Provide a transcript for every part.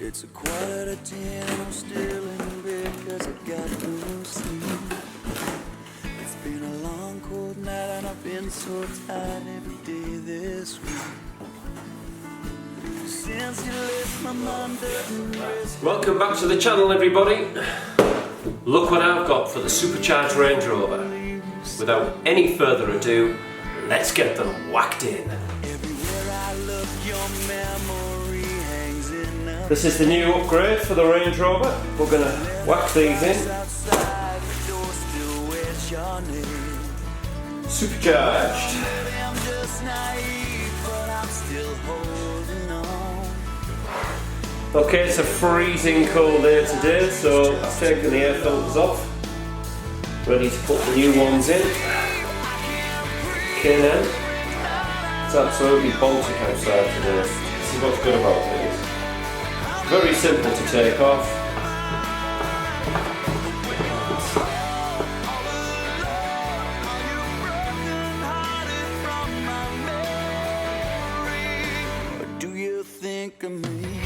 It's a 9:45 and I'm still in bed 'cause I got no sleep. It's been a long cold night and I've been so tired every day this week. Since you left my mind doesn't rest. Welcome back to the channel, everybody. Look what I've got for the Supercharged Range Rover. Without any further ado, let's get them whacked in. Everywhere I look, your memory hangs in a This is the new upgrade for the Range Rover. We're going to whack these in. outside the door still waits your name. Supercharged. Maybe I'm just naive, but I'm still holding on. Okay, it's a freezing cold day today, so I've taken the air filters off. Ready to put the new ones in. Okay then. It's absolutely Baltic outside today. This is what's good about these. Very simple to take off. Or do you think of me?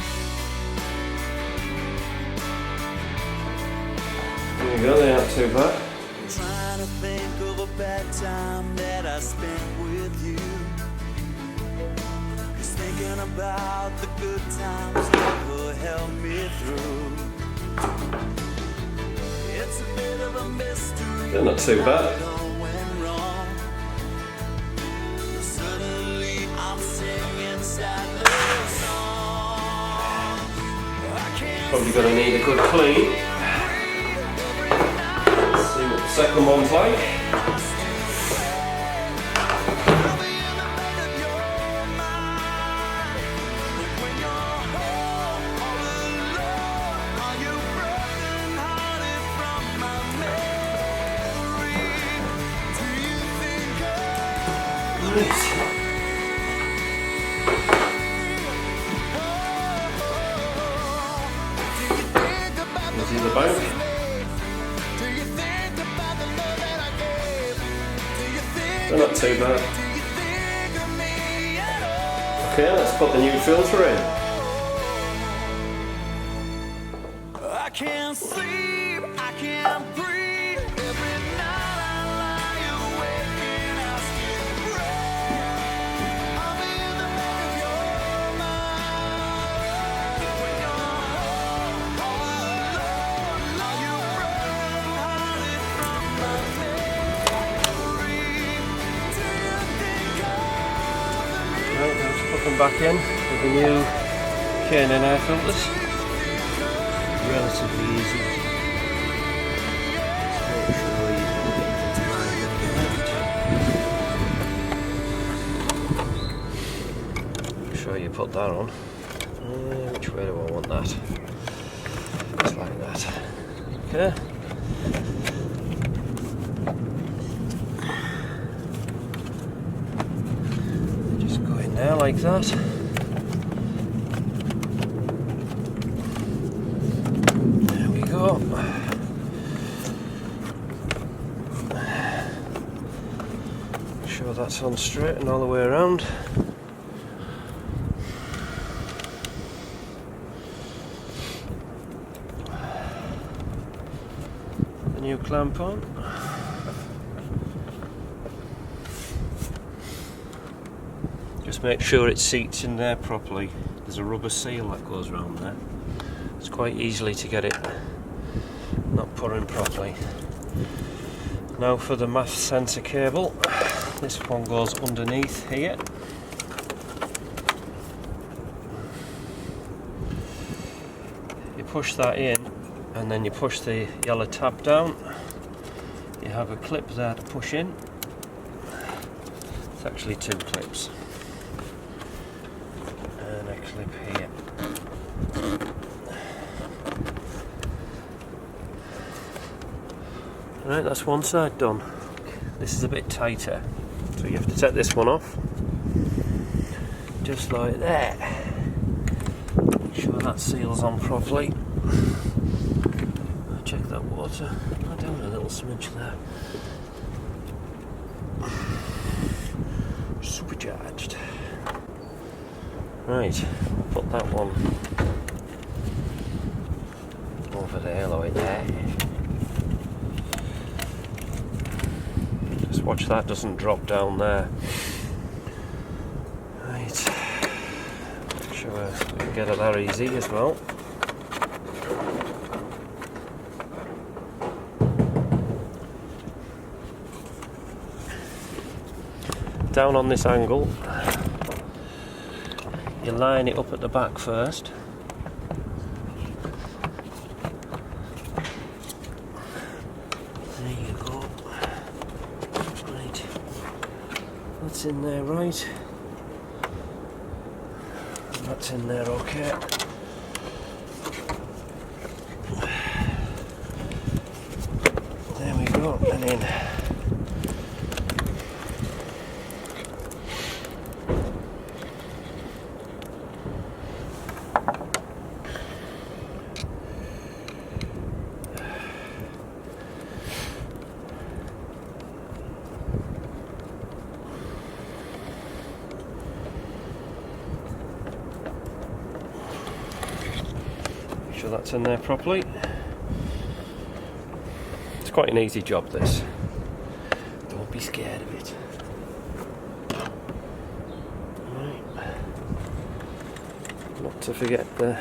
There you go, they aren't too bad. Trying to think of a bad time that I spent with you. 'Cause thinking about the good times never helped me through. It's a bit of a mystery. They're not too bad. What went wrong? Suddenly I'm singing sad love songs. I can't Probably going to need a good clean. See what the second one's like. Nice. Is he in the bank? They're not too bad. Okay, let's put the new filter in. I can't sleep, I can't breathe. Every night I lie awake and I still pray. I'm in the back of your mind. When you're home all alone, are you running hiding from my memory? Do you think of me? Right, let's put them back in with the new K&N air filters. Relatively easy. Make sure you put that on. Which way do I want that? Just like that. Okay. Just go in there like that. Make sure that's on straight and all the way around. The new clamp on. Just make sure it seats in there properly. There's a rubber seal that goes around there. It's quite easily to get it not put in properly. Now for the mass sensor cable. This one goes underneath here. You push that in and then you push the yellow tab down. You have a clip there to push in. It's actually two clips. And a clip here. Right, that's one side done. This is a bit tighter, so you have to take this one off. Just like that. Make sure that seals on properly. I'll check that water. I down a little smidge there. Supercharged. Right, put that one over the halo in there. Just watch that doesn't drop down there. Right, make sure we can get it that easy as well. Down on this angle, you line it up at the back first. There you go. Right, that's in there right. That's in there okay. There we go, and in. Make sure that's in there properly. It's quite an easy job, this. Don't be scared of it. Right. Not to forget the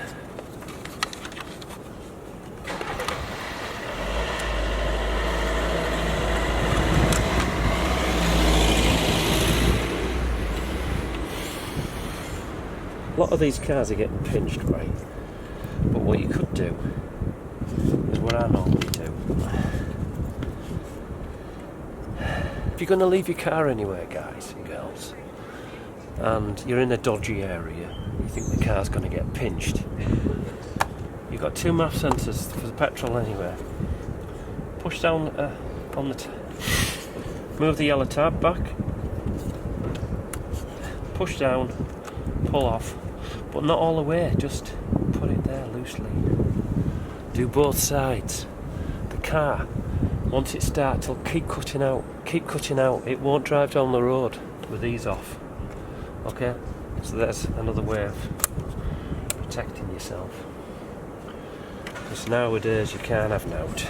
a lot of these cars are getting pinched, right? But what you could do is what I normally do. If you're going to leave your car anywhere, guys and girls, and you're in a dodgy area, you think the car's going to get pinched, you've got two MAF sensors for the petrol anywhere. Push down on the move the yellow tab back, push down, pull off, but not all the way, just put it there loosely. Do both sides. The car, once it starts, it'll keep cutting out, it won't drive down the road with these off. Okay, so that's another way of protecting yourself, because nowadays you can't have nout.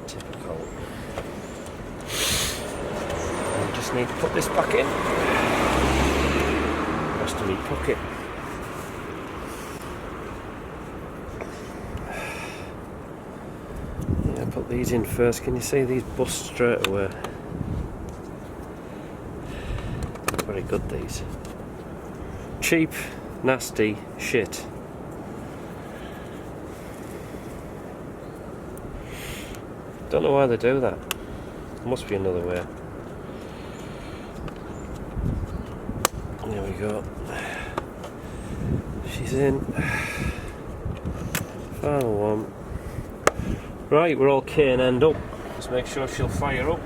Typical. And you just need to put this back in. Rest of me pocket. Yeah, put these in first. Can you see these bust straight away? Very good, these. Cheap, nasty shit. Don't know why they do that. There must be another way. There we go. She's in. Final one. Right, we're all K and end up. Just make sure she'll fire up.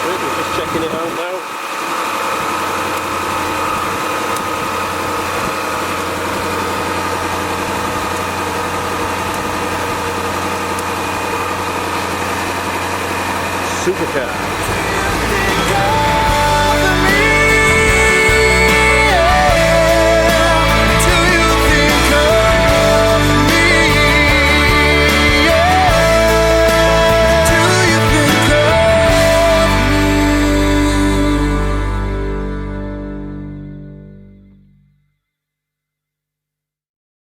We're just checking it out now. Supercharged.